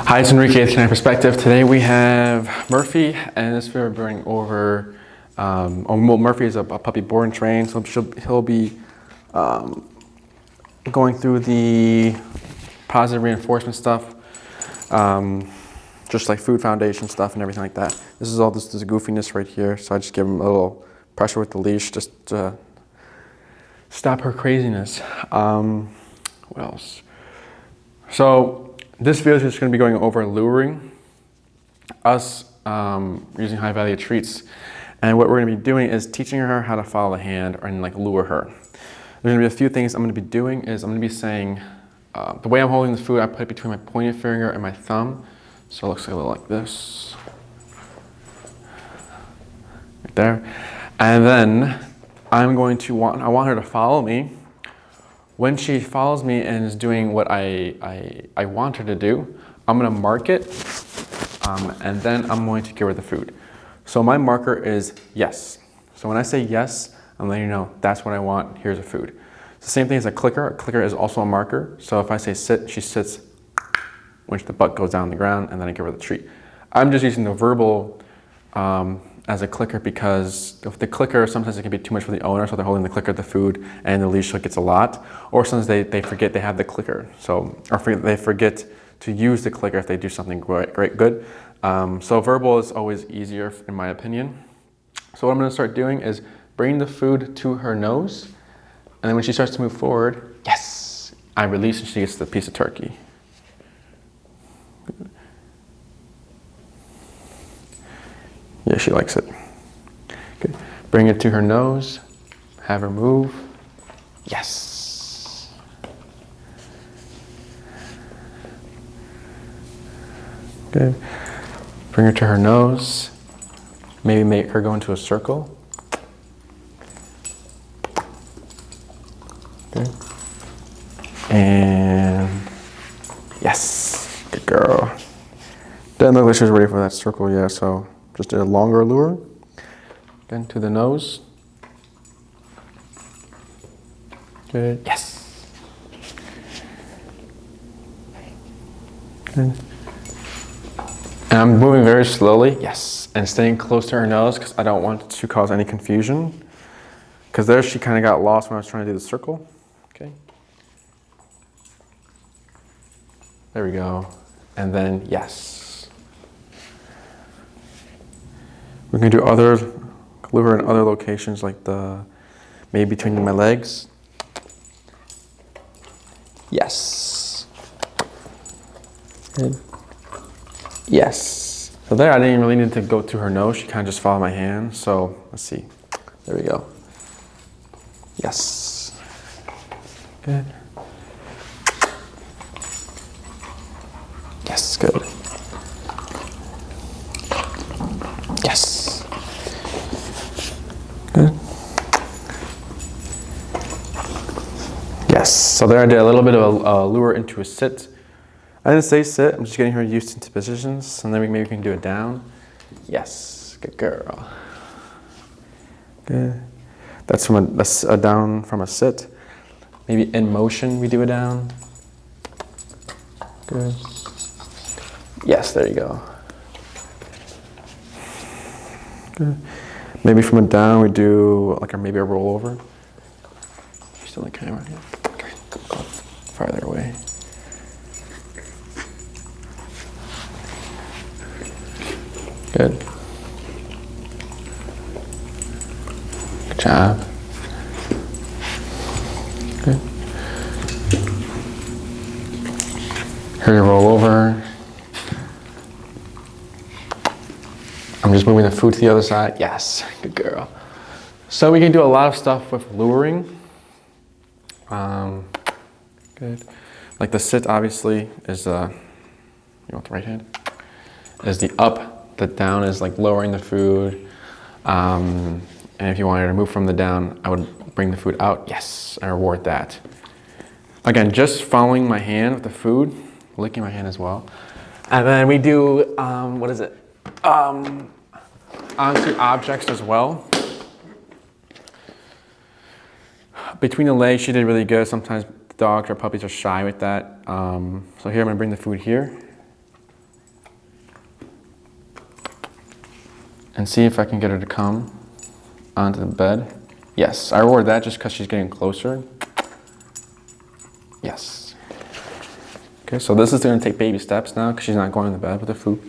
Hi, it's Enrique with Canine Perspective. Today we have Murphy, and this video we're going over, Murphy is a puppy born and trained, so he'll be going through the positive reinforcement stuff, just like food foundation stuff and everything like that. This is goofiness right here, so I just give him a little pressure with the leash just to stop her craziness. What else? So this video is just going to be going over luring us using high value treats, and what we're going to be doing is teaching her how to follow the hand and like lure her. There's going to be a few things I'm going to be doing. I'm going to be saying the way I'm holding the food, I put it between my pointed finger and my thumb, so it looks a little like this, right there. And then I want her to follow me. When she follows me and is doing what I want her to do, I'm going to mark it, and then I'm going to give her the food. So my marker is yes. So when I say yes, I'm letting you know that's what I want, here's a food. It's the same thing as a clicker. A clicker is also a marker. So if I say sit, she sits when the butt goes down on the ground, and then I give her the treat. I'm just using the verbal as a clicker because if the clicker, sometimes it can be too much for the owner, so they're holding the clicker, the food, and the leash, so it gets a lot. Or sometimes they forget they have the clicker, they forget to use the clicker if they do something good. So verbal is always easier in my opinion. So what I'm going to start doing is bring the food to her nose, and then when she starts to move forward, yes, I release and she gets the piece of turkey. Yeah, she likes it. Good. Bring it to her nose, have her move. Yes. Good. Bring her to her nose. Maybe make her go into a circle. Good. And yes, good girl. Doesn't look like she's ready for that circle yet, so just a longer lure. Again, to the nose. Good. Yes. Good. And I'm moving very slowly. Yes. And staying close to her nose because I don't want to cause any confusion. Because there she kind of got lost when I was trying to do the circle. Okay. There we go. And then yes. We can do lure in other locations, like maybe between my legs. Yes. Good. Yes. So there, I didn't really need to go to her nose. She kind of just followed my hand. So let's see. There we go. Yes. Good. Yes, good. Yes. Good. Yes. So there I did a little bit of a lure into a sit. I didn't say sit. I'm just getting her used into positions, and then maybe we can do it down. Yes. Good girl. Good. That's a down from a sit. Maybe in motion we do it down. Good. Yes. There you go. Good. Maybe from a down we do maybe a rollover. She's still on the camera. Yeah. Okay. Go farther away. Good. Good job. Good. Here you roll over. I'm just moving the food to the other side. Yes, good girl. So we can do a lot of stuff with luring. Good. Like the sit, obviously, is you want the right hand? Is the up. The down is like lowering the food. And if you wanted to move from the down, I would bring the food out. Yes, I reward that. Again, just following my hand with the food, licking my hand as well. And then we do, what is it? Onto objects as well. Between the legs, she did really good. Sometimes dogs or puppies are shy with that. So here I'm gonna bring the food here. and see if I can get her to come onto the bed. Yes, I reward that just because she's getting closer. Yes. Okay, so this is going to take baby steps now because she's not going to bed with the food.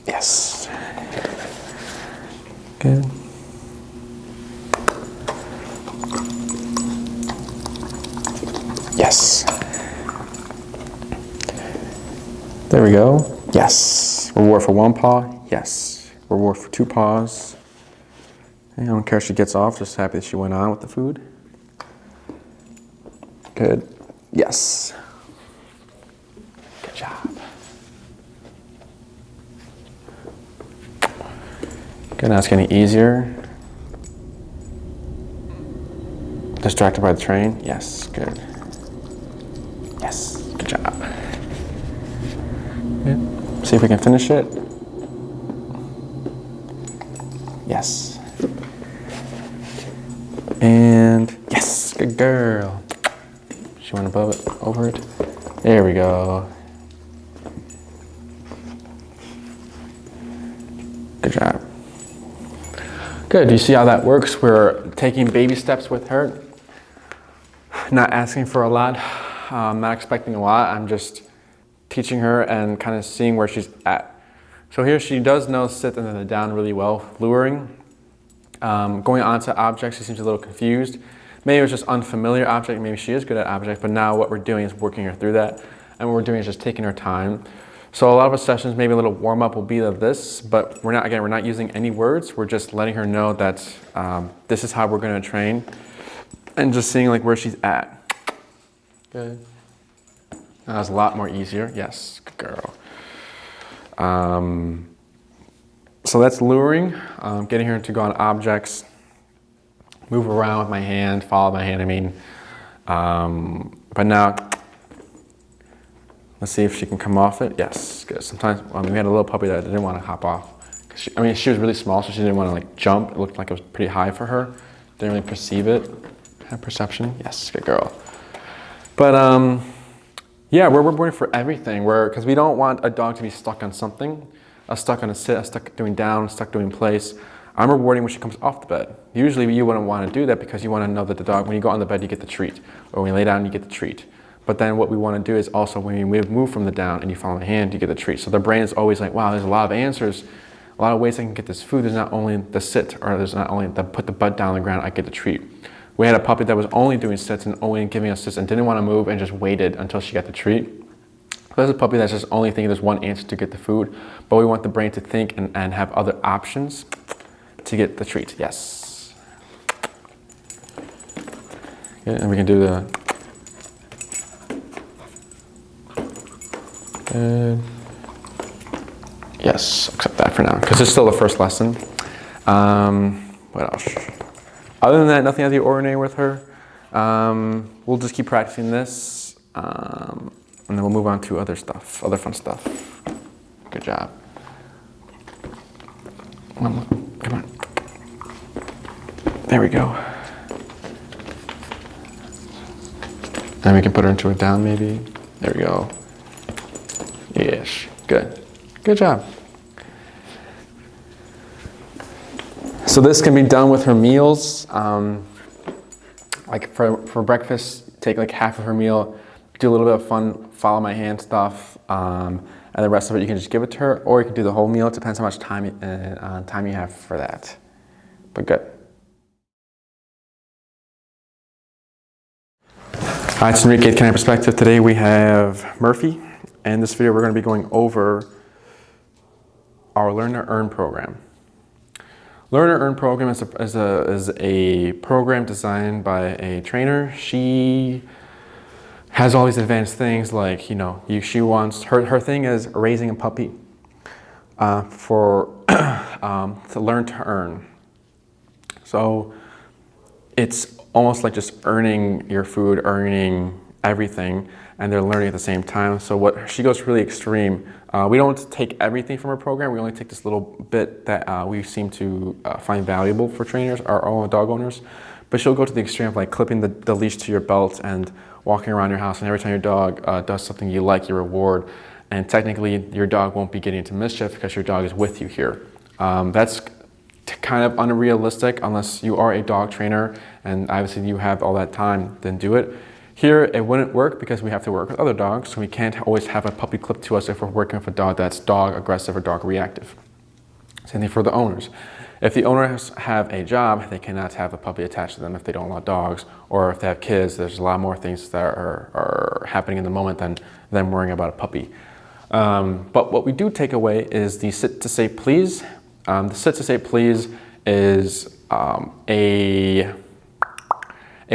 Yes. Good. Yes. There we go. Yes. Reward for one paw. Yes. Reward for two paws. I don't care if she gets off, just happy that she went on with the food. Good. Yes. Good job. Good. Now it's getting easier. Distracted by the train. Yes. Good. Yes. Good job. Good. See if we can finish it. Yes. And yes. Good girl. She went above it, over it. There we go. Good job. Good. Do you see how that works? We're taking baby steps with her. Not asking for a lot. Not expecting a lot. I'm just teaching her and kind of seeing where she's at. So here she does know sit and then the down really well. Luring. Going on to objects, she seems a little confused. Maybe it was just unfamiliar object. Maybe she is good at objects, but now what we're doing is working her through that. And what we're doing is just taking her time. So a lot of our sessions, maybe a little warm up will be of this, but we're not using any words. We're just letting her know that this is how we're going to train and just seeing like where she's at. Good. That was a lot more easier. Yes, good girl. So that's luring, getting her to go on objects, move around with my hand, follow my hand, I mean. But now, let's see if she can come off it. Yes, good. Sometimes, we had a little puppy that didn't want to hop off. She was really small, so she didn't want to like jump. It looked like it was pretty high for her. Didn't really perceive it. Have perception. Yes, good girl. But yeah, we're rewarding for everything. Because we don't want a dog to be stuck on something, stuck on a sit, stuck doing down, stuck doing place. I'm rewarding when she comes off the bed. Usually you wouldn't want to do that because you want to know that the dog, when you go on the bed, you get the treat. Or when you lay down, you get the treat. But then what we want to do is also when you move from the down and you follow the hand, you get the treat. So the brain is always like, wow, there's a lot of answers, a lot of ways I can get this food. There's not only the sit, or there's not only the put the butt down on the ground, I get the treat. We had a puppy that was only doing sits and only giving us sits and didn't want to move and just waited until she got the treat. So there's a puppy that's just only thinking there's one answer to get the food, but we want the brain to think and have other options to get the treat. Yes. Okay, and we can do the yes, accept that for now, because it's still the first lesson. What else? Other than that, nothing out of the ordinary with her. We'll just keep practicing this, and then we'll move on to other stuff, other fun stuff. Good job. Come on. There we go. And we can put her into a down maybe. There we go. Yes, good. Good job. So this can be done with her meals. Like for breakfast, take like half of her meal, do a little bit of fun, follow my hand stuff, and the rest of it you can just give it to her, or you can do the whole meal. It depends how much time you have for that. But good. Hi, it's Enrique at Canine Perspective. Today we have Murphy. And in this video, we're going to be going over our Learn to Earn program. Learn to Earn program is a program designed by a trainer. She has all these advanced things like, she wants, her thing is raising a puppy to learn to earn. So it's almost like just earning your food, earning everything, and they're learning at the same time. So she goes really extreme. We don't take everything from her program. We only take this little bit that we seem to find valuable for trainers or all dog owners. But she'll go to the extreme of like clipping the leash to your belt and walking around your house, and every time your dog does something you like, you reward. and technically your dog won't be getting into mischief because your dog is with you here. That's kind of unrealistic unless you are a dog trainer and obviously you have all that time, then do it. Here, it wouldn't work because we have to work with other dogs, so we can't always have a puppy clipped to us if we're working with a dog that's dog aggressive or dog reactive. Same thing for the owners. If the owners have a job, they cannot have a puppy attached to them if they don't allow dogs, or if they have kids. There's a lot more things that are happening in the moment than them worrying about a puppy. But what we do take away is the sit to say please. The sit to say please is a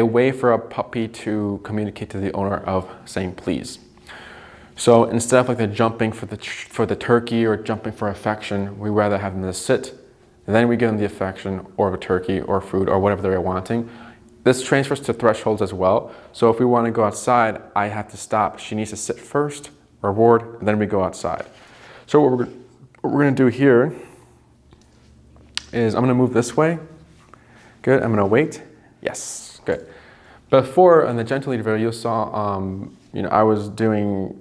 way for a puppy to communicate to the owner of saying please. So instead of like the jumping for the turkey or jumping for affection, we rather have them to sit, and then we give them the affection or the turkey or food or whatever they're wanting. This transfers to thresholds as well. So if we want to go outside, I have to stop. She needs to sit first, reward, and then we go outside. So what we're going to do here is I'm going to move this way. Good. I'm going to wait. Yes. Good. Before in the gentle lead video, you saw, I was doing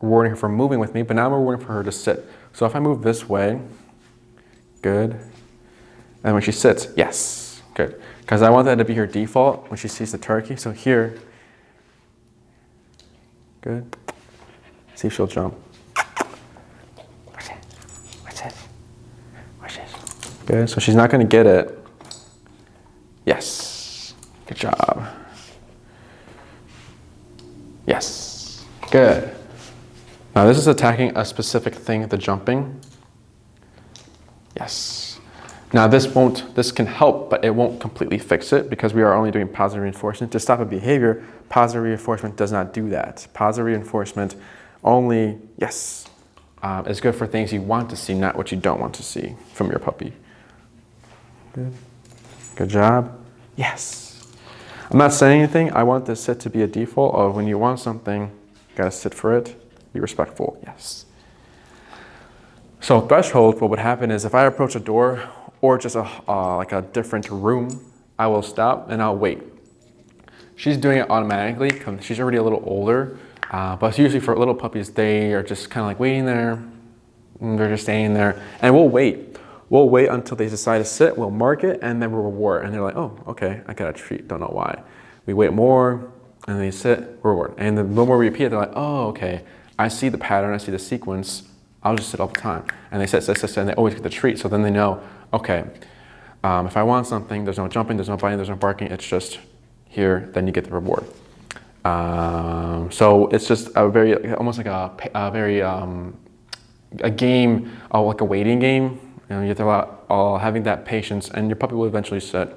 rewarding her for moving with me, but now I'm rewarding for her to sit. So if I move this way, good. And when she sits, yes, good. Because I want that to be her default when she sees the turkey. So here, good. See if she'll jump. Watch it. Watch it. Watch it. Good. So she's not going to get it. Yes. Good job. Yes. Good. Now this is attacking a specific thing, the jumping. Yes. Now this can help, but it won't completely fix it because we are only doing positive reinforcement. To stop a behavior, positive reinforcement does not do that. Positive reinforcement only, yes, is good for things you want to see, not what you don't want to see from your puppy. Good. Good job. Yes. I'm not saying anything. I want this sit to be a default of when you want something, you gotta sit for it, be respectful, yes. So threshold, what would happen is if I approach a door or just like a different room, I will stop and I'll wait. She's doing it automatically because she's already a little older, but usually for little puppies, they are just kind of like waiting there, and they're just staying there, and we'll wait. We'll wait until they decide to sit, we'll mark it, and then we'll reward. And they're like, oh, okay, I got a treat, don't know why. We wait more, and they sit, reward. And the more we repeat it, they're like, oh, okay, I see the pattern, I see the sequence, I'll just sit all the time. And they sit, and they always get the treat. So then they know, okay, if I want something, there's no jumping, there's no biting, there's no barking, it's just here, then you get the reward. So it's just a very, almost like a game, like a waiting game. You have to having that patience, and your puppy will eventually sit.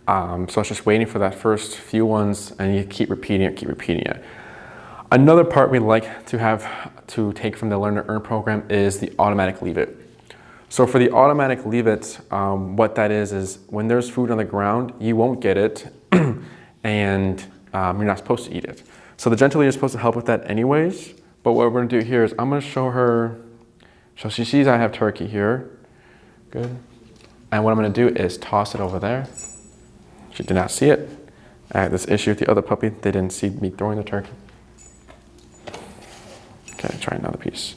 So it's just waiting for that first few ones, and you keep repeating it, Another part we like to take from the Learn to Earn program is the automatic leave it. So for the automatic leave it, what that is when there's food on the ground, you won't get it, and you're not supposed to eat it. So the gentle lead is supposed to help with that anyways, but what we're going to do here is I'm going to show her. So she sees I have turkey here. Good. And what I'm going to do is toss it over there. She did not see it. I had this issue with the other puppy. They didn't see me throwing the turkey. Okay, try another piece.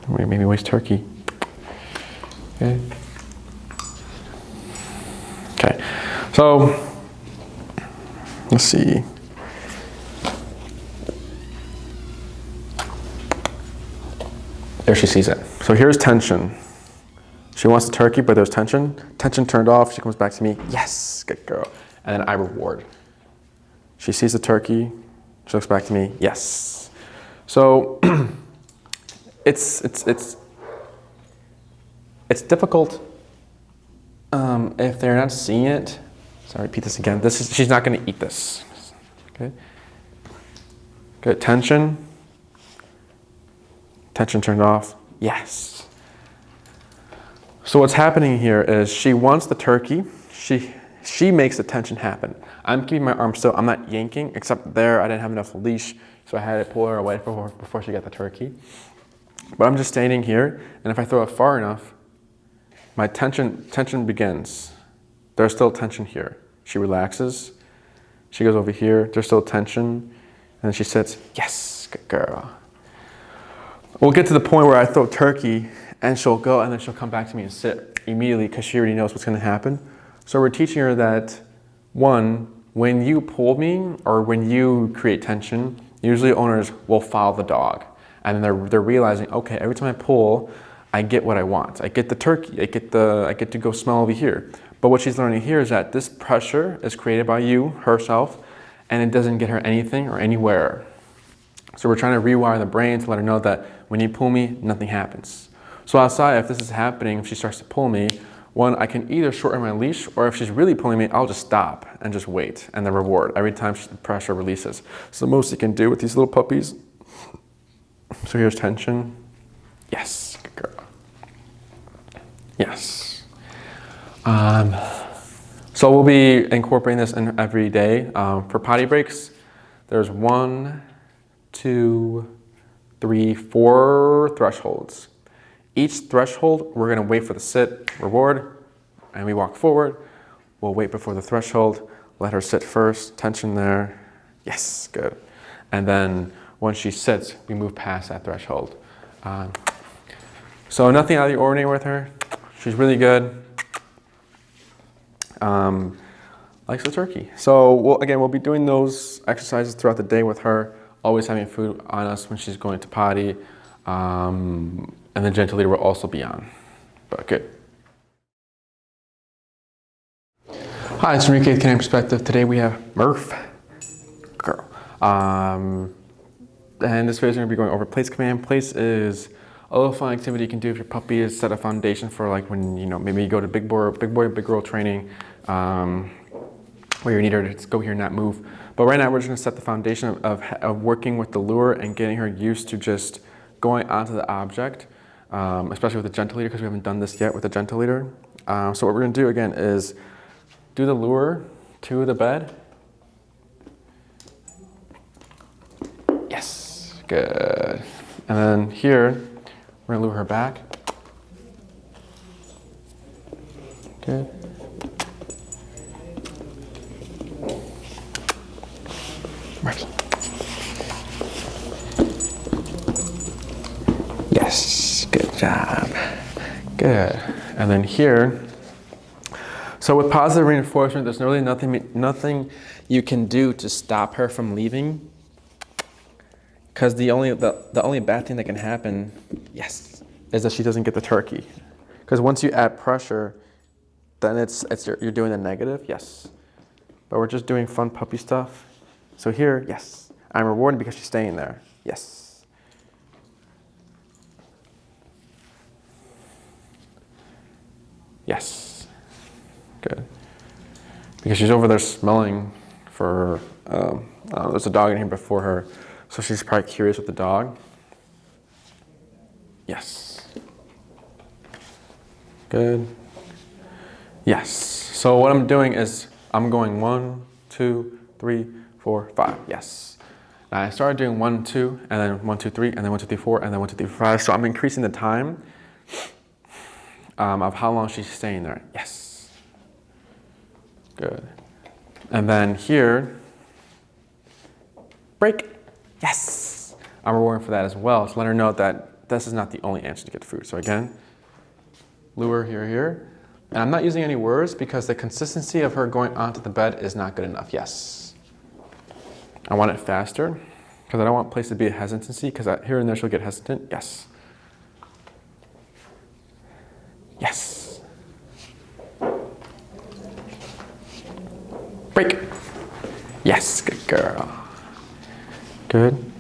Maybe waste turkey. Okay. Okay. So let's see. There she sees it. So here's tension. She wants the turkey, but there's tension. Tension turned off. She comes back to me. Yes, good girl. And then I reward. She sees the turkey. She looks back to me. Yes. So it's difficult if they're not seeing it. So I repeat this again. She's not going to eat this. Okay. Good. Tension. Tension turned off. Yes. So what's happening here is she wants the turkey. She makes the tension happen. I'm keeping my arm still. I'm not yanking, except there I didn't have enough leash, so I had to pull her away before she got the turkey. But I'm just standing here, and if I throw it far enough, my tension begins. There's still tension here. She relaxes. She goes over here. There's still tension. And then she sits. Yes, good girl. We'll get to the point where I throw turkey and she'll go and then she'll come back to me and sit immediately because she already knows what's going to happen. So we're teaching her that, one, when you pull me or when you create tension, usually owners will follow the dog. And they're realizing, okay, every time I pull, I get what I want. I get the turkey, I get to go smell over here. But what she's learning here is that this pressure is created by you, herself, and it doesn't get her anything or anywhere. So we're trying to rewire the brain to let her know that when you pull me, nothing happens. So outside, if this is happening, if she starts to pull me, one, I can either shorten my leash, or if she's really pulling me, I'll just stop and just wait, and then reward every time the pressure releases. So the most you can do with these little puppies. So here's tension. Yes, good girl. Yes. So we'll be incorporating this in every day. For potty breaks, there's 1, 2, 3, 4 thresholds. Each threshold, we're gonna wait for the sit, reward, and we walk forward. We'll wait before the threshold, let her sit first, tension there. Yes, good. And then once she sits, we move past that threshold. So nothing out of the ordinary with her. She's really good. Likes the turkey. So we'll be doing those exercises throughout the day with her, always having food on us when she's going to potty. And the gentle leader will also be on. But good. Hi, it's Enrique, Canine Perspective. Today we have Murph. Girl. And this video is going to be going over place command. Place is a little fun activity you can do if your puppy is set a foundation for like when, maybe you go to big boy, big girl training, where you need her to go here and not move. But right now we're just going to set the foundation of working with the lure and getting her used to just going onto the object, especially with the gentle leader, because we haven't done this yet with the gentle leader. So what we're going to do again is do the lure to the bed. Yes, good. And then here, we're gonna lure her back. Good. Right. Yes, good job. Good. And then here, so with positive reinforcement, there's really nothing you can do to stop her from leaving. Because the only bad thing that can happen, yes, is that she doesn't get the turkey. Because once you add pressure, then you're doing the negative, yes. But we're just doing fun puppy stuff. So here, yes, I'm rewarding because she's staying there, yes. Yes, good. Because she's over there smelling for, there's a dog in here before her. So she's probably curious with the dog. Yes. Good. Yes. So what I'm doing is I'm going 1, 2, 3, 4, 5. Yes. Now I started doing 1, 2, and then 1, 2, 3, and then 1, 2, 3, 4, and then 1, 2, 3, 4, 5. So I'm increasing the time of how long she's staying there. Yes. Good. And then here, break. Yes, I'm rewarding for that as well. So let her know that this is not the only answer to get food. So again, lure here. And I'm not using any words because the consistency of her going onto the bed is not good enough. Yes. I want it faster because I don't want place to be a hesitancy because here and there she'll get hesitant. Yes. Yes. Break. Yes, good girl. Good.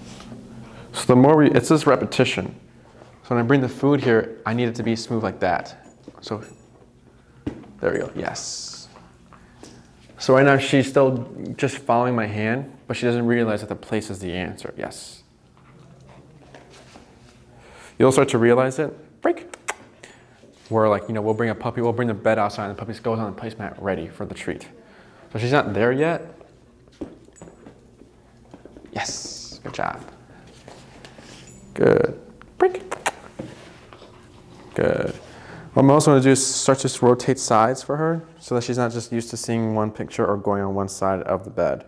So the more it's this repetition. So when I bring the food here, I need it to be smooth like that. So there we go, yes. So right now she's still just following my hand, but she doesn't realize that the place is the answer, yes. You'll start to realize it, break. Where like, we'll bring the bed outside and the puppy goes on the placemat ready for the treat. So she's not there yet. Yes, good job. Good. Break. Good. What I'm also going to do is start to rotate sides for her so that she's not just used to seeing one picture or going on one side of the bed.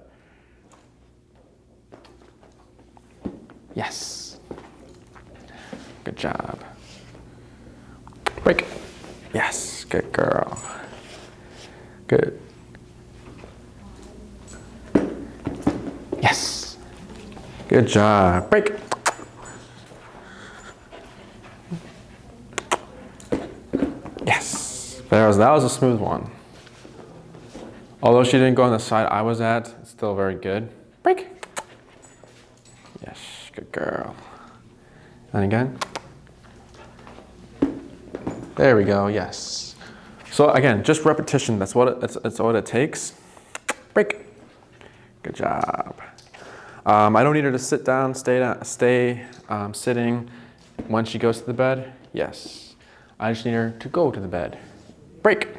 Good job. Break. Yes, good girl. Good. Yes. Good job. Break. Yes. That was a smooth one. Although she didn't go on the side I was at, it's still very good. Break. Yes, good girl. And again. There we go, yes. So again, just repetition, that's what it takes. Break. Good job. I don't need her to sit down, stay sitting when she goes to the bed. Yes. I just need her to go to the bed. Break.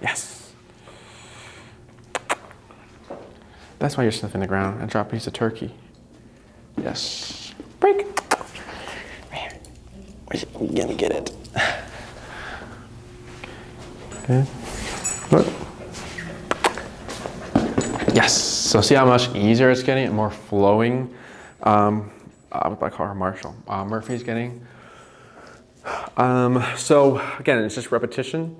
Yes. That's why you're sniffing the ground and drop a piece of turkey. Yes. Break. We're gonna get it. Okay. Look. Yes. So see how much easier it's getting and more flowing. I call her Marshall. Murphy's getting. So again, it's just repetition.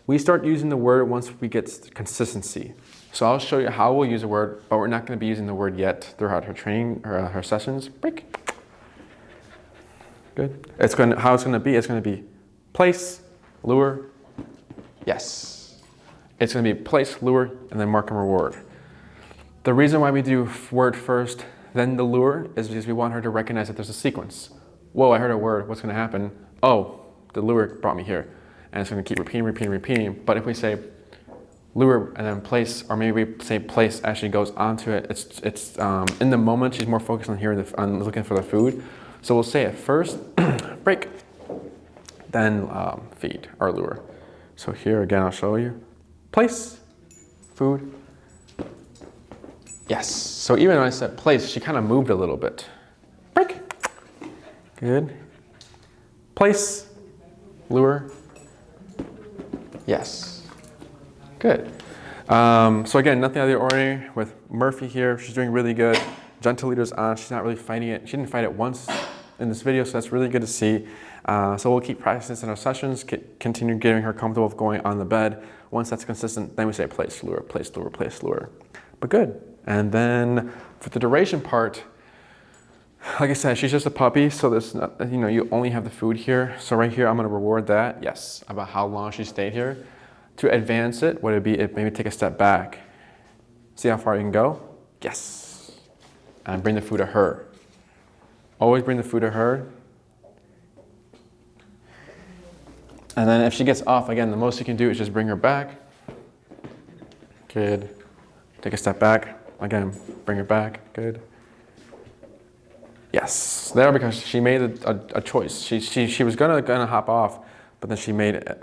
We start using the word once we get consistency. So I'll show you how we'll use a word, but we're not going to be using the word yet throughout her training or her sessions. Break. Good. How it's going to be. It's going to be place, lure. Yes. It's going to be place, lure, and then mark and reward. The reason why we do word first, then the lure, is because we want her to recognize that there's a sequence. Whoa, I heard a word. What's going to happen? Oh, the lure brought me here. And it's going to keep repeating. But if we say lure and then place, or maybe we say place as she goes onto it, it's in the moment she's more focused on looking for the food. So we'll say it first, break, then feed or lure. So here again, I'll show you. Place, food. Yes. So even when I said place, she kind of moved a little bit. Break. Good. Place, lure. Yes. Good. So again, nothing out of the ordinary with Murphy here. She's doing really good. Gentle leader's on. She's not really fighting it. She didn't fight it once in this video, so that's really good to see. So we'll keep practicing this in our sessions, continue getting her comfortable with going on the bed. Once that's consistent, then we say place, lure, place, lure, place, lure. But good. And then for the duration part, like I said, she's just a puppy, so there's not, you only have the food here. So right here, I'm going to reward that, yes, about how long she stayed here. To advance it, would it be maybe take a step back? See how far you can go? Yes. And bring the food to her. Always bring the food to her. And then if she gets off, again, the most you can do is just bring her back. Good. Take a step back. Again, bring her back. Good. Yes. There, because she made a choice. She was gonna hop off, but then she made it.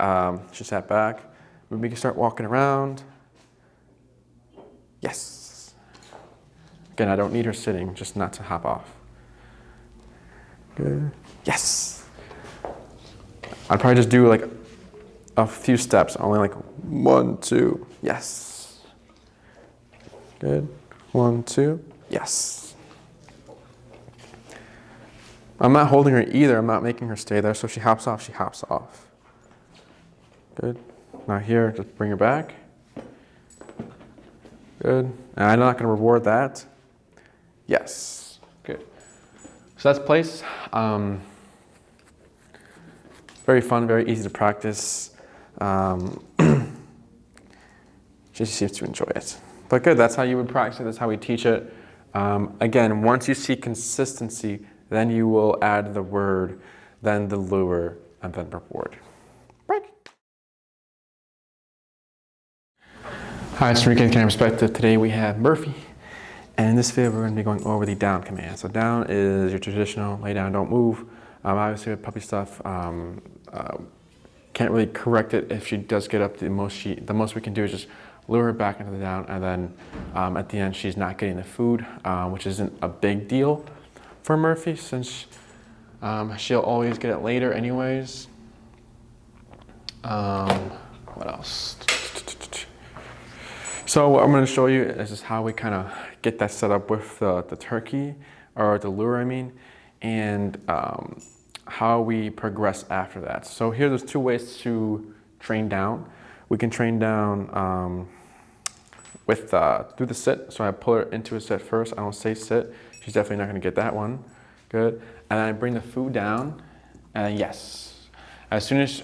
She sat back. We can start walking around. Yes. Again, I don't need her sitting, just not to hop off. Good. Yes. I'd probably just do like a few steps, only like 1, 2. Yes. Good. 1, 2. Yes. I'm not holding her either. I'm not making her stay there. So if she hops off, she hops off. Good. Now here, just bring her back. Good. And I'm not going to reward that. Yes. Good. So that's place. Very fun, very easy to practice. She seems to enjoy it. But good, that's how you would practice it. That's how we teach it. Again, once you see consistency, then you will add the word, then the lure, and then reward. Break. Hi, it's San Miguel Perspective. Today we have Murphy. And in this video, we're going to be going over the down command. So down is your traditional lay down, don't move. Obviously with puppy stuff, can't really correct it if she does get up. The most we can do is just lure her back into the down, and then at the end she's not getting the food, which isn't a big deal for Murphy since she'll always get it later anyways. What else? So what I'm going to show you is just how we kind of get that set up with the turkey, or the lure I mean. And how we progress after that. So here there's two ways to train down. We can train down with through the sit. So I pull her into a sit first. I don't say sit. She's definitely not gonna get that one. Good. And then I bring the food down, and yes. As soon as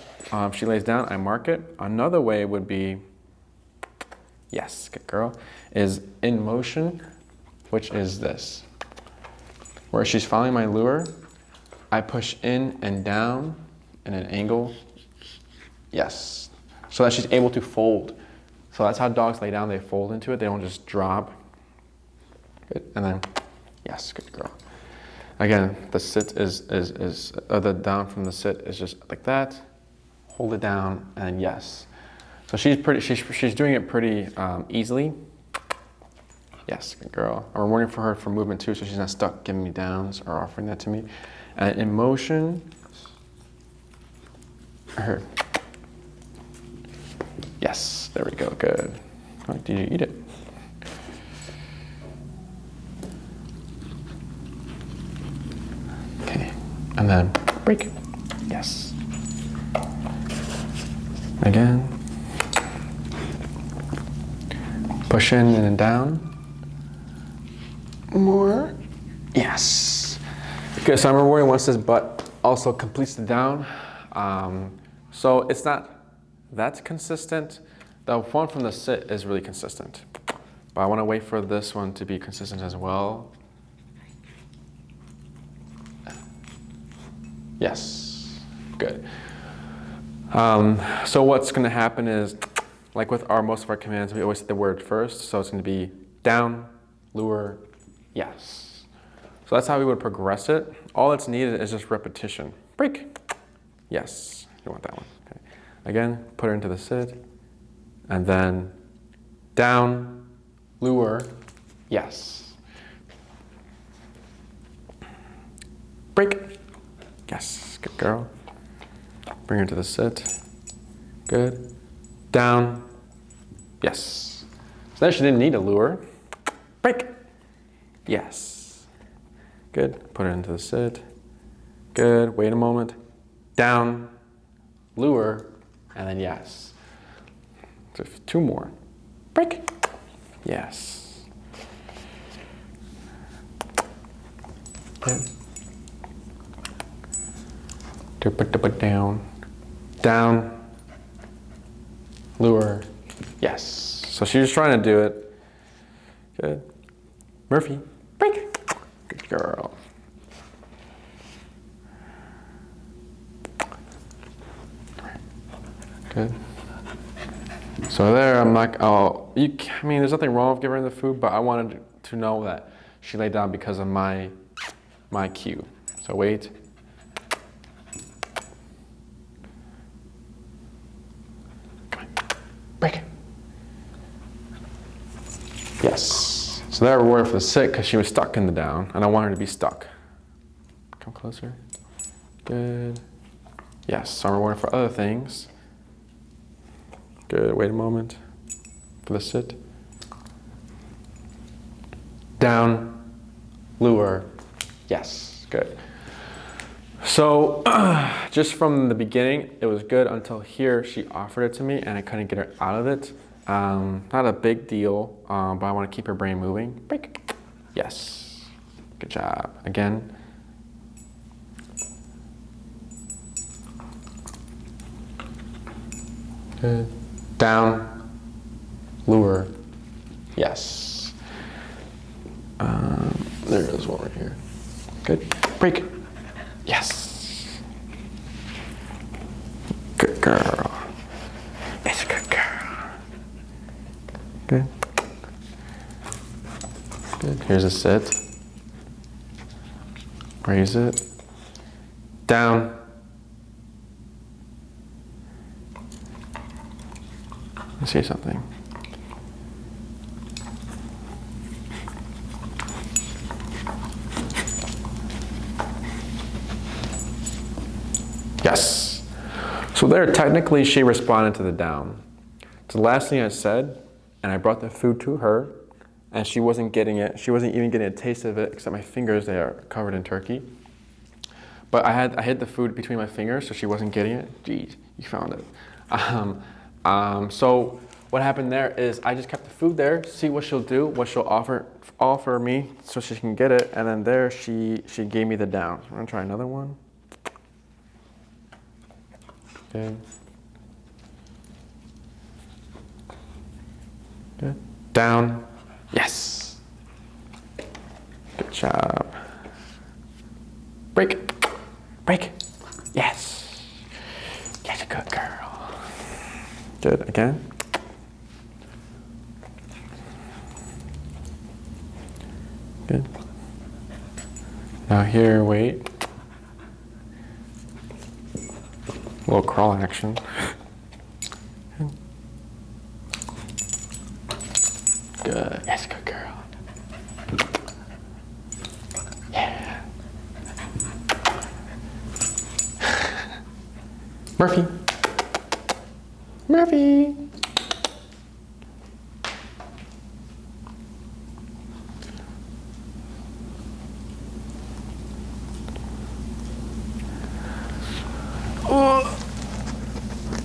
she lays down, I mark it. Another way would be, yes, good girl, is in motion, which is this. Where she's following my lure, I push in and down in an angle, yes, so that she's able to fold. So that's how dogs lay down, they fold into it, they don't just drop. Good, and then, yes, good girl. Again, the sit the down from the sit is just like that, hold it down, and yes. So she's doing it pretty easily. Yes, good girl. I'm rewarding for her for movement too, so she's not stuck giving me downs or offering that to me. And in motion, her. Yes, there we go, good. Oh, did you eat it? Okay, and then break. Yes. Again. Push in and then down. More. Yes. Okay, so I'm rewarding once this butt also completes the down. So it's not that consistent. The one from the sit is really consistent. But I want to wait for this one to be consistent as well. Yes. Good. So what's going to happen is, like with most of our commands, we always say the word first. So it's going to be down, lure, yes. So that's how we would progress it. All that's needed is just repetition. Break. Yes. You want that one. Okay. Again, put her into the sit. And then down, lure, yes. Break. Yes. Good girl. Bring her to the sit. Good. Down. Yes. So then she didn't need a lure. Break. Yes. Good. Put it into the sit. Good. Wait a moment. Down. Lure. And then yes. So two more. Break. Yes. Good. Put down. Down. Lure. Yes. So she was trying to do it. Good. Murphy. Break. Good girl. Good. So there, I'm like, oh, I mean, there's nothing wrong with giving her the food, but I wanted to know that she laid down because of my cue. So wait. Break. Yes. So that reward for the sit because she was stuck in the down, and I want her to be stuck. Come closer. Good. Yes. So I'm rewarding for other things. Good. Wait a moment for the sit. Down. Lure. Yes. Good. So just from the beginning, it was good until here she offered it to me and I couldn't get her out of it. Not a big deal, but I want to keep her brain moving. Break. Yes. Good job. Again. Good. Down. Lure. Yes. There is one right here. Good. Break. Yes. Good girl. It's a good girl. Good. Good. Here's a sit. Raise it. Down. Let me see something. Yes. So there, technically, she responded to the down. So the last thing I said, and I brought the food to her, and she wasn't getting it. She wasn't even getting a taste of it, except my fingers, they are covered in turkey. But I hid the food between my fingers so she wasn't getting it. Jeez, you found it. So what happened there is I just kept the food there, see what she'll do, what she'll offer me so she can get it, and then there she gave me the down. I'm gonna try another one. Okay. Good. Down. Yes. Good job. Break. Break. Yes. Get a good girl. Good. Again. Good. Now here, wait. A little crawl action. Good. Yes, good girl. Yeah. Murphy. Murphy.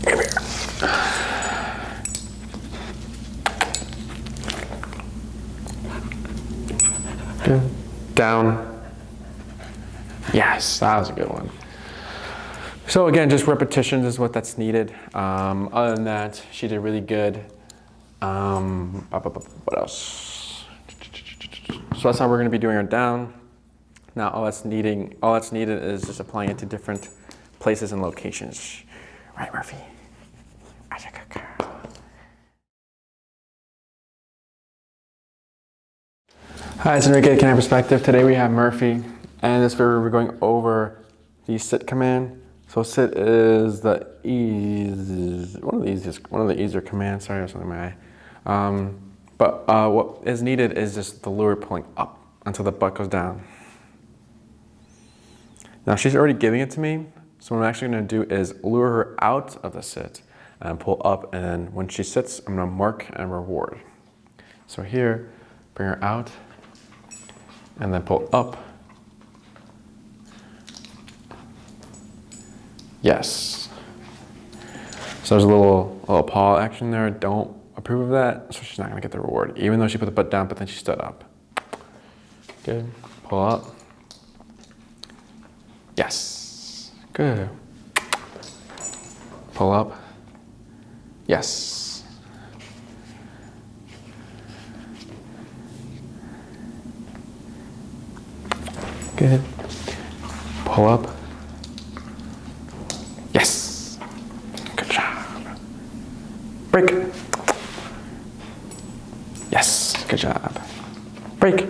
Come here. Good. Down. Yes, that was a good one. So again, just repetitions is what that's needed. Other than that, she did really good. What else? So that's how we're going to be doing our down. Now all that's needed is just applying it to different places and locations. Right, Murphy? Hi, it's San Miguel Canine Perspective. Today we have Murphy, and in this video we're going over the sit command. So sit is one of the easier commands. Sorry, I was something in my eye. But what is needed is just the lure pulling up until the butt goes down. Now she's already giving it to me, so what I'm actually going to do is lure her out of the sit and pull up, and then when she sits, I'm going to mark and reward. So here, bring her out, and then pull up. Yes. So there's a little paw action there. Don't approve of that, so she's not gonna get the reward, even though she put the butt down, but then she stood up. Good. Pull up. Yes. Good. Pull up. Yes. Good. Pull up. Yes. Good job. Break. Yes. Good job. Break.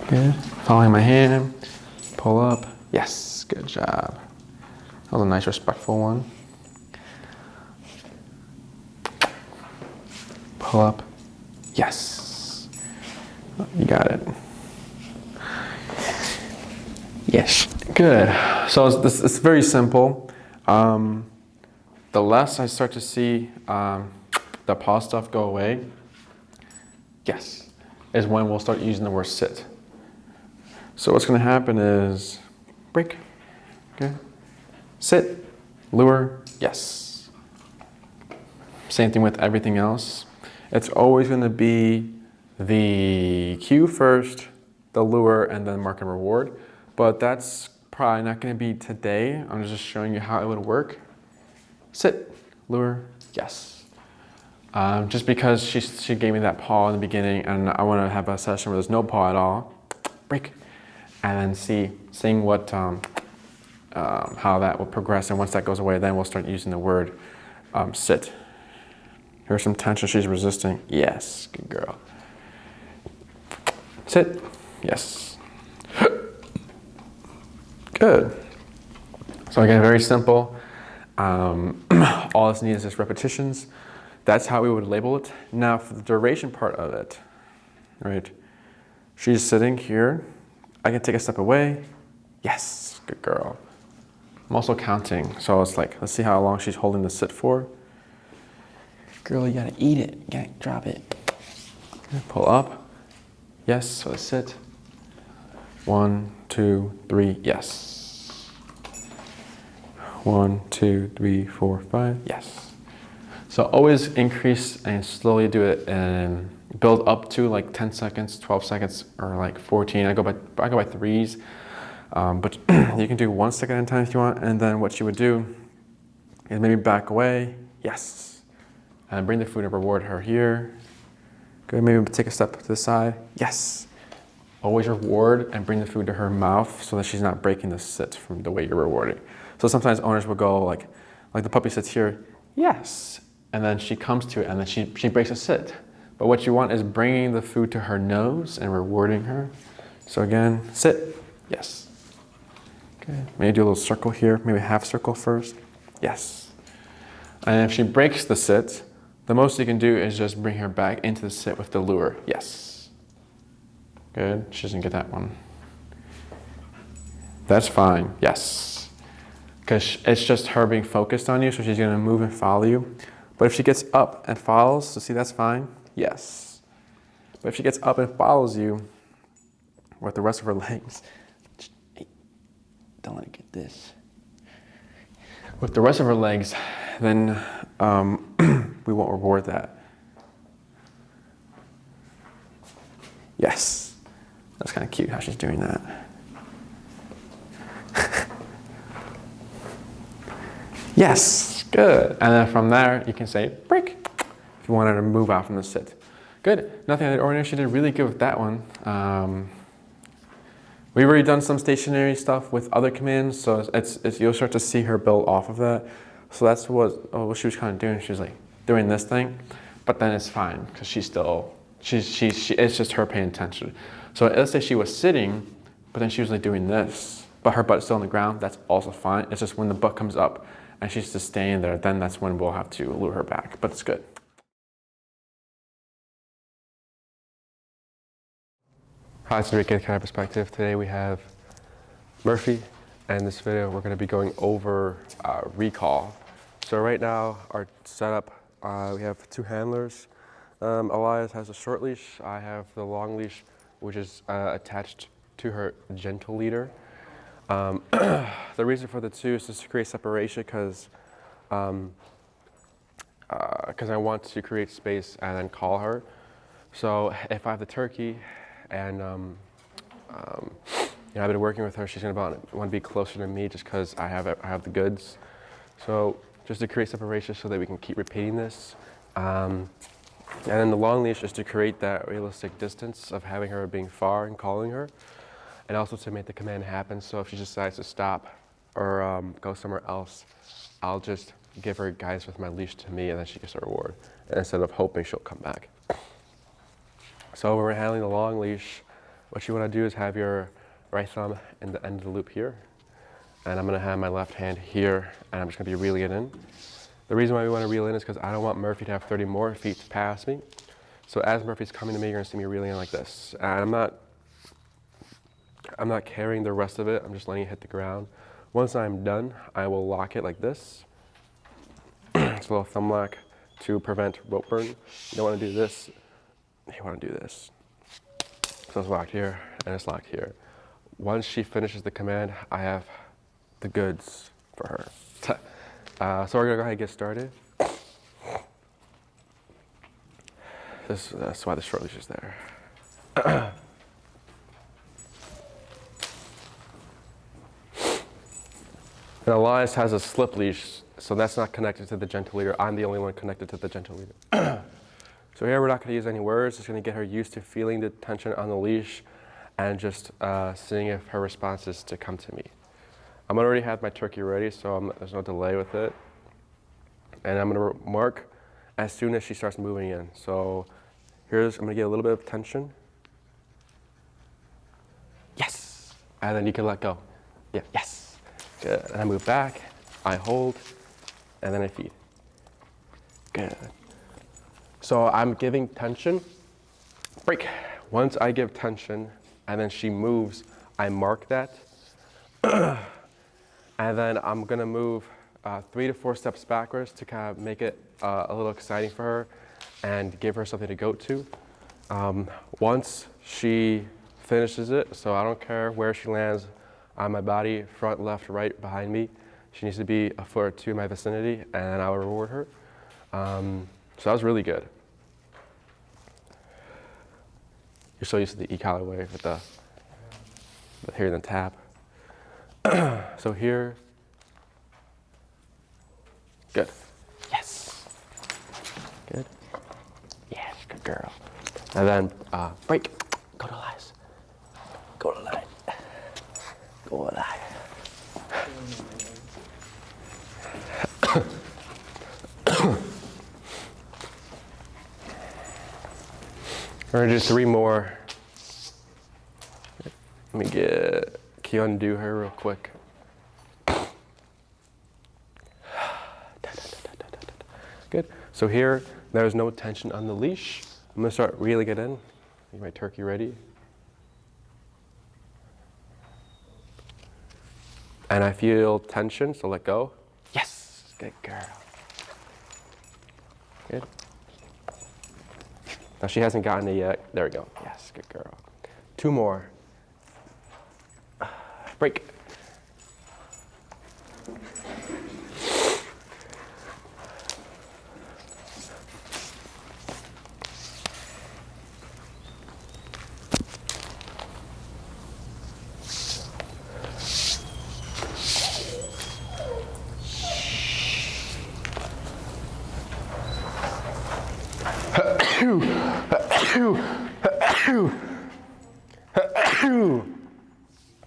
Good. Following my hand. Pull up. Yes. Good job. That was a nice, respectful one. Pull up. Yes. You got it. Yes. Good. So it's very simple. The less I start to see the paw stuff go away, yes, is when we'll start using the word sit. So what's going to happen is break. Okay. Sit. Lure. Yes. Same thing with everything else. It's always going to be the cue first, the lure, and then mark and reward. But that's probably not going to be today. I'm just showing you how it would work. Sit, lure, yes. Just because she gave me that paw in the beginning, and I want to have a session where there's no paw at all. Break, and then seeing what how that will progress. And once that goes away, then we'll start using the word sit. Here's some tension. She's resisting. Yes, good girl. Sit. Yes. Good. So again, very simple. All it's needed is just repetitions. That's how we would label it. Now for the duration part of it, right? She's sitting here. I can take a step away. Yes, good girl. I'm also counting. So it's like, let's see how long she's holding the sit for. Girl, you gotta eat it. You gotta drop it. Pull up. Yes, so sit. 1, 2, 3, yes. 1, 2, 3, 4, 5, yes. So always increase and slowly do it and build up to like 10 seconds, 12 seconds, or like 14. I go by threes, but you can do 1 second at a time if you want. And then what you would do is maybe back away, yes. And bring the food and reward her here. Good, maybe take a step to the side, yes. Always reward and bring the food to her mouth so that she's not breaking the sit from the way you're rewarding. So sometimes owners will go like the puppy sits here, yes. And then she comes to it and then she breaks a sit. But what you want is bringing the food to her nose and rewarding her. So again, sit, yes. Okay, maybe do a little circle here, maybe a half circle first, yes. And if she breaks the sit, the most you can do is just bring her back into the sit with the lure, yes. Good, she doesn't get that one. That's fine, yes. Because it's just her being focused on you, so she's gonna move and follow you. But if she gets up and follows, so see that's fine, yes. But if she gets up and follows you with the rest of her legs, hey, don't let her get this. With the rest of her legs, then we won't reward that. Yes, that's kind of cute how she's doing that. Yes, good. And then from there, you can say break if you want her to move out from the sit. Good, nothing out of the ordinary. She did really good with that one. We've already done some stationary stuff with other commands, so you'll start to see her build off of that. So that's what she was kind of doing. She was like doing this thing, but then it's fine because she's still, it's just her paying attention. So let's say she was sitting, but then she was like doing this, but her butt's still on the ground, that's also fine. It's just when the butt comes up and she's just staying there, then that's when we'll have to lure her back, but it's good. Hi, it's Enrique, Kind of Perspective. Today we have Murphy, and in this video we're going to be going over recall. So right now our setup, we have 2 handlers. Elias has a short leash. I have the long leash, which is attached to her gentle leader. The reason for the 2 is just to create separation because I want to create space and then call her. So if I have the turkey and I've been working with her, she's gonna want to be closer to me just because I have the goods. So just to create separation so that we can keep repeating this. And then the long leash is to create that realistic distance of having her being far and calling her, and also to make the command happen. So if she decides to stop or go somewhere else, I'll just give her guidance with my leash to me, and then she gets a reward, and instead of hoping she'll come back. So when we're handling the long leash, what you want to do is have your right thumb in the end of the loop here, and I'm going to have my left hand here, and I'm just going to be reeling it in. The reason why we want to reel in is because I don't want Murphy to have 30 more feet past me. So as Murphy's coming to me, you're going to see me reeling in like this. And I'm not carrying the rest of it, I'm just letting it hit the ground. Once I'm done, I will lock it like this. It's a little thumb lock to prevent rope burn. You don't want to do this, you want to do this. So it's locked here, and it's locked here. Once she finishes the command, I have the goods for her. So we're gonna go ahead and get started. That's why the short leash is there. And Elias has a slip leash, so that's not connected to the gentle leader. I'm the only one connected to the gentle leader. So here we're not going to use any words. Just going to get her used to feeling the tension on the leash and just seeing if her response is to come to me. I'm already have my turkey ready, so there's no delay with it. And I'm going to mark as soon as she starts moving in. So I'm going to get a little bit of tension. Yes. And then you can let go. Yeah, yes. Good. And I move back, I hold, and then I feed. Good. So I'm giving tension, break. Once I give tension and then she moves, I mark that. And then I'm gonna move 3 to 4 steps backwards to kind of make it a little exciting for her and give her something to go to. Once she finishes it, so I don't care where she lands on my body, front, left, right, behind me. She needs to be a foot or two in my vicinity, and I will reward her. So that was really good. You're so used to the E-collar way with the here and the tap. So here, good. Yes. Good. Yes, good girl. And then break. Go to lies. Go to line. Go to line. We're gonna do 3 more. Let me can you undo her real quick? Good. So here, there's no tension on the leash. I'm gonna start reeling it in. Get my turkey ready. And I feel tension, so let go. Yes, good girl. Good. Now she hasn't gotten it yet. There we go. Yes, good girl. 2 more. Break.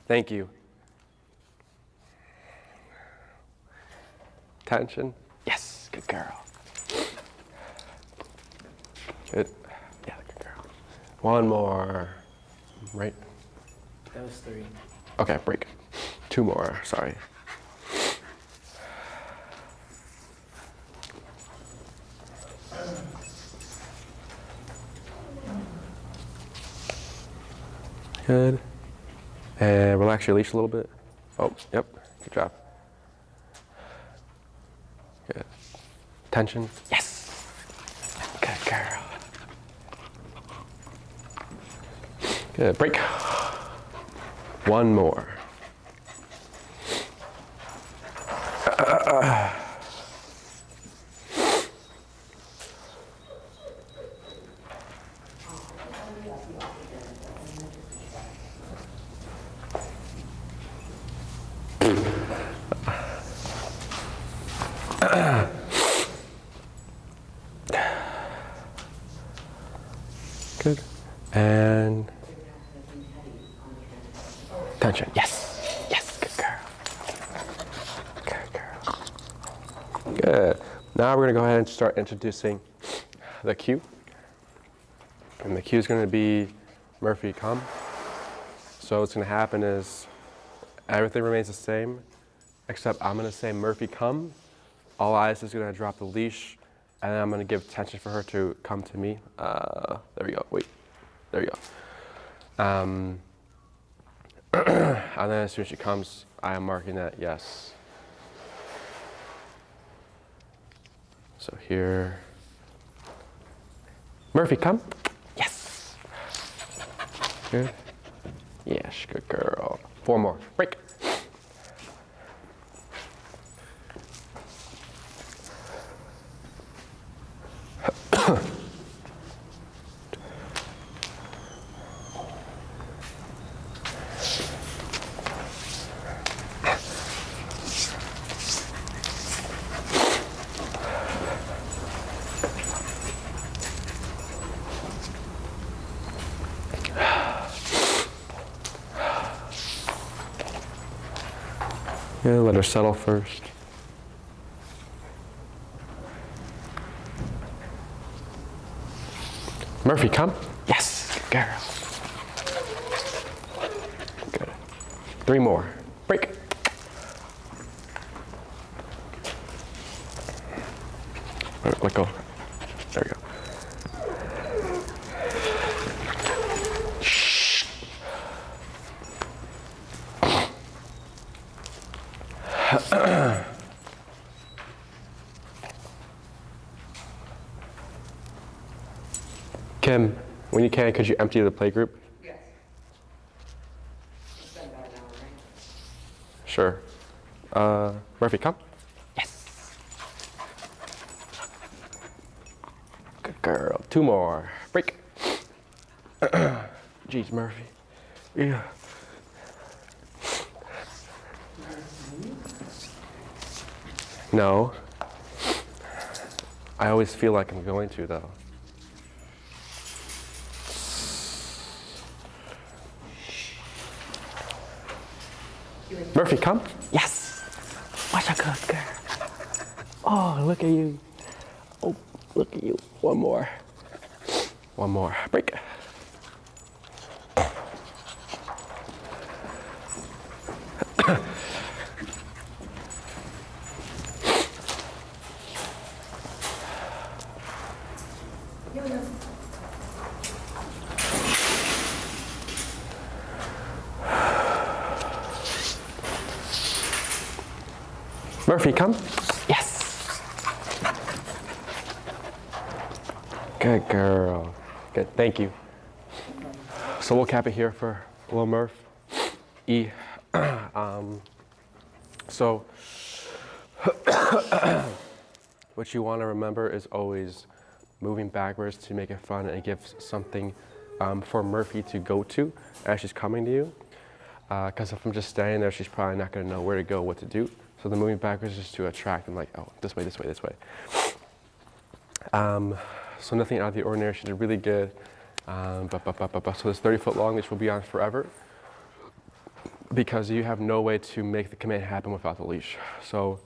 Thank you. Tension. Yes, good girl. Good. Yeah, good girl. 1 more. Right? That was 3. Okay, break. 2 more, sorry. Good. And relax your leash a little bit. Oh, yep, good job. Good. Tension. Yes. Good girl. Good, break. 1 more. Good. And tension. Yes. Yes. Good girl. Good girl. Good. Now we're going to go ahead and start introducing the cue. And the cue is going to be Murphy come. So what's going to happen is everything remains the same, except I'm going to say Murphy come. All eyes is going to drop the leash, and then I'm going to give tension for her to come to me. There we go. Wait. There you go. And then as soon as she comes, I am marking that yes. So here. Murphy, come. Yes. Good. Yes, good girl. 4 more. Break. Yeah, let her settle first. Murphy, come. Yes, good girl. Good. 3 more. Break. Let go. There we go. Kim, when you can, could you empty the playgroup? Yes. Murphy, come. Yes. Good girl. 2 more. Break. Jeez, Murphy. Yeah. No. I always feel like I'm going to, though. Murphy, come. Yes. What a good girl. Oh, look at you. Oh, look at you. One more. One more. Break. Murphy, come. Yes. Good girl. Good, thank you. So we'll cap it here for little Murph. E. So what you want to remember is always moving backwards to make it fun and give something for Murphy to go to as she's coming to you. Because if I'm just standing there, she's probably not going to know where to go, what to do. So the moving backwards is to attract them, like, oh, this way, this way, this way. So nothing out of the ordinary. She did really good. So this 30-foot long leash will be on forever because you have no way to make the command happen without the leash. So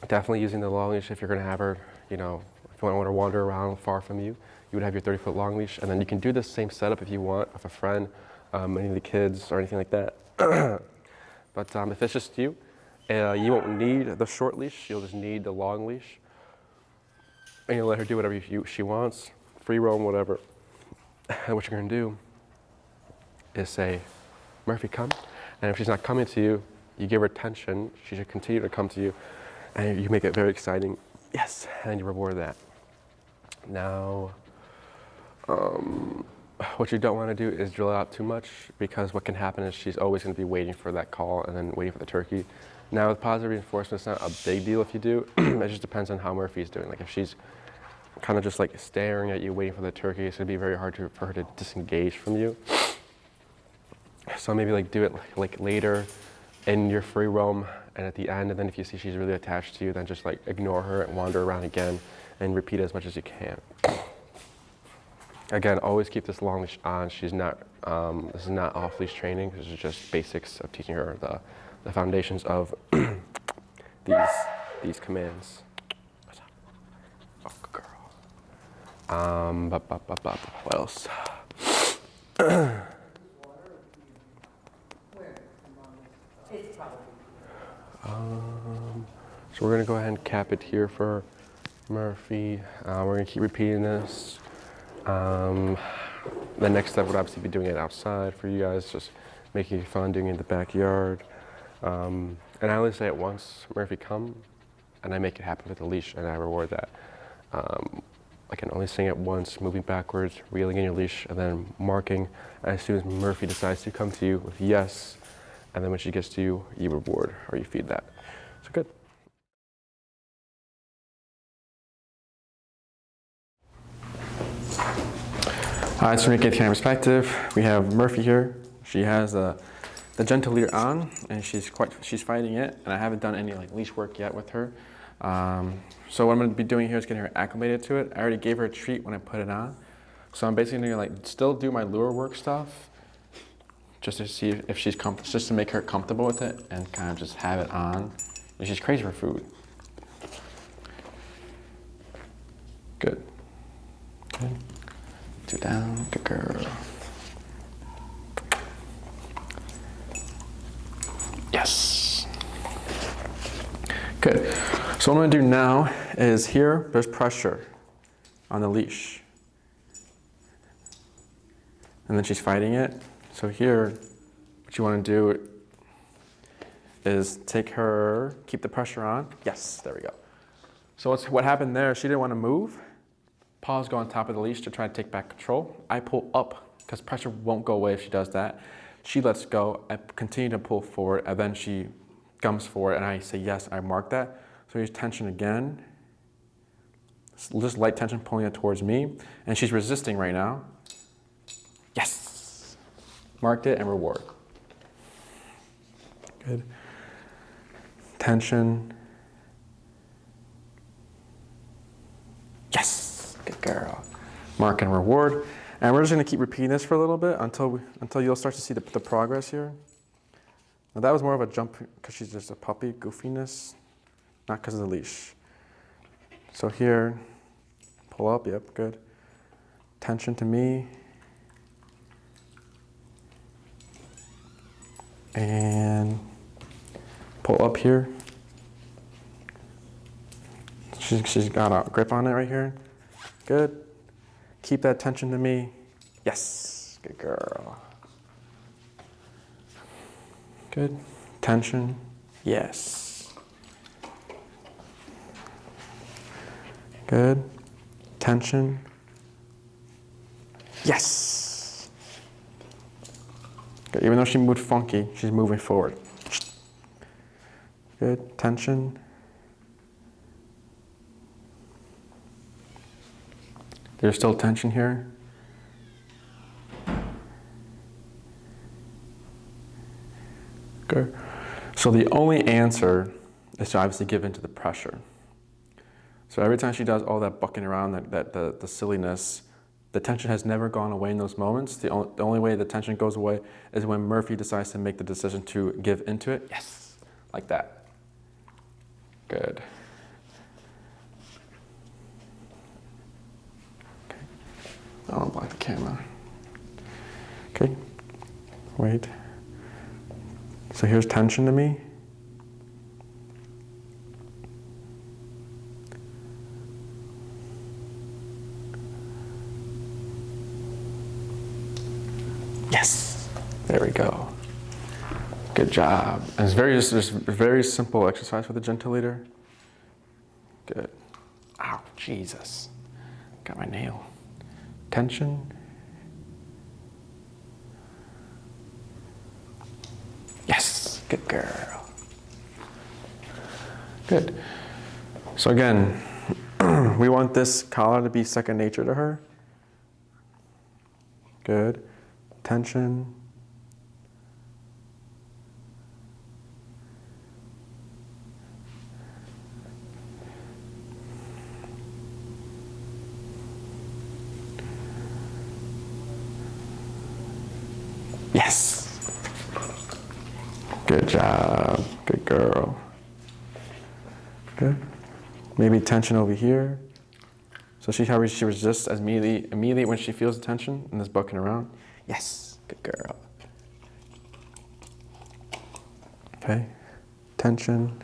definitely using the long leash if you're going to have her, you know, if you don't want her to wander around far from you, you would have your 30-foot long leash. And then you can do the same setup if you want with a friend, any of the kids or anything like that. But if it's just you, you won't need the short leash, you'll just need the long leash. And you'll let her do whatever she wants, free roam, whatever. And what you're gonna do is say, Murphy, come. And if she's not coming to you, you give her attention, she should continue to come to you, and you make it very exciting. Yes, and you reward that. Now, what you don't want to do is drill it out too much, because what can happen is she's always going to be waiting for that call and then waiting for the turkey. Now with positive reinforcement, it's not a big deal if you do. It just depends on how Murphy's doing. Like if she's kind of just like staring at you waiting for the turkey, it's going to be very hard for her to disengage from you. So maybe like do it like later in your free roam and at the end, and then if you see she's really attached to you, then just like ignore her and wander around again and repeat as much as you can. Again, always keep this long leash on. She's not, this is not off-leash training. This is just basics of teaching her the foundations of these commands. Oh, good girl. What else? So we're gonna go ahead and cap it here for Murphy. We're gonna keep repeating this. The next step would obviously be doing it outside for you guys, just making it fun, doing it in the backyard. And I only say it once, Murphy, come, and I make it happen with the leash, and I reward that. I can only sing it once, moving backwards, reeling in your leash, and then marking. And as soon as Murphy decides to come to you with yes, and then when she gets to you, you reward or you feed that. So good. Alright, so to get kind of perspective, we have Murphy here. She has the gentle leader on, and she's fighting it, and I haven't done any like leash work yet with her. So what I'm going to be doing here is getting her acclimated to it. I already gave her a treat when I put it on, so I'm basically going to like still do my lure work stuff, just to see if she's just to make her comfortable with it, and kind of just have it on. And she's crazy for food. Good. Good. 2 down, good girl. Yes. Good. So what I'm going to do now is here, there's pressure on the leash. And then she's fighting it. So here, what you want to do is take her, keep the pressure on. Yes, there we go. So what happened there, she didn't want to move. Paws go on top of the leash to try to take back control. I pull up because pressure won't go away if she does that. She lets go. I continue to pull forward, and then she comes forward and I say yes, I mark that. So here's tension again. Just light tension pulling it towards me. And she's resisting right now. Yes. Marked it and reward. Good. Tension. Yes. Good girl. Mark and reward. And we're just going to keep repeating this for a little bit until you'll start to see the progress here. Now that was more of a jump because she's just a puppy, goofiness, not because of the leash. So here, pull up, yep, good. Tension to me. And pull up here. She's got a grip on it right here. Good. Keep that tension to me. Yes, good girl. Good. Tension. Yes. Good. Tension. Yes. Good. Even though she moved funky, she's moving forward. Good. Tension. There's still tension here. Good. So the only answer is to obviously give in to the pressure. So every time she does all that bucking around, the silliness, the tension has never gone away in those moments. The only way the tension goes away is when Murphy decides to make the decision to give into it. Yes, like that. Good. Okay. I don't block the camera. Okay. Wait. So here's tension to me. Yes, there we go. Good job. And it's just a very simple exercise for the gentle leader. Good. Ow, Jesus. Got my nail. Tension. Yes, good girl. Good. So again, we want this collar to be second nature to her. Good. Tension. Yes. Good job. Good girl. Good. Maybe tension over here. So see how she resists as immediately when she feels the tension and is bucking around. Yes. Good girl. Okay. Tension.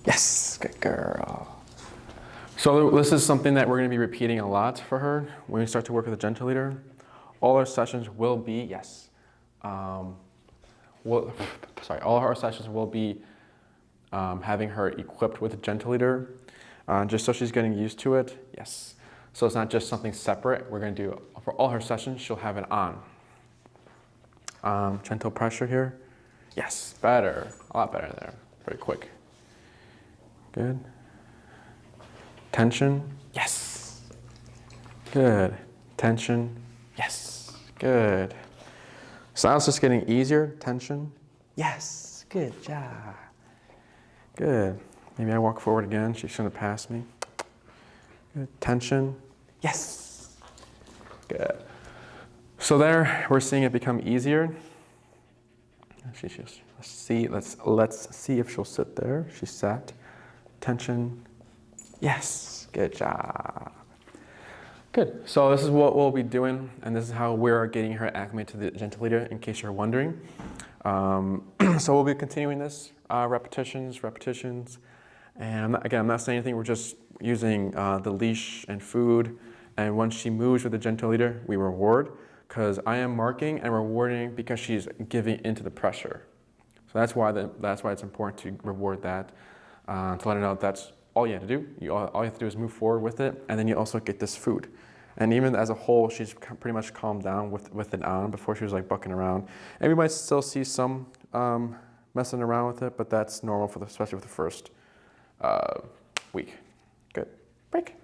Yes. Good girl. So this is something that we're going to be repeating a lot for her when we start to work with a gentle leader. All our sessions will be, yes. All our sessions will be having her equipped with a gentle leader, just so she's getting used to it. Yes. So it's not just something separate. We're going to do, for all her sessions, she'll have it on. Gentle pressure here. Yes, better. A lot better there. Very quick. Good. Tension. Yes. Good. Tension. Yes. Good. So now it's just getting easier. Tension. Yes. Good job. Good. Maybe I walk forward again. She's going to pass me. Good. Tension. Yes. Good. So there, we're seeing it become easier. Let's see if she'll sit there. She sat. Tension. Yes. Good job. Good. So this is what we'll be doing, and this is how we're getting her acclimated to the gentle leader, in case you're wondering. So we'll be continuing this, repetitions. And again, I'm not saying anything. We're just using the leash and food. And once she moves with the gentle leader, we reward, because I am marking and rewarding because she's giving into the pressure. So that's why it's important to reward that, to let her know that's all you have to do. All you have to do is move forward with it, and then you also get this food. And even as a whole, she's pretty much calmed down with it on. Before she was like bucking around. And we might still see some messing around with it, but that's normal, especially for the first week. Good. Break.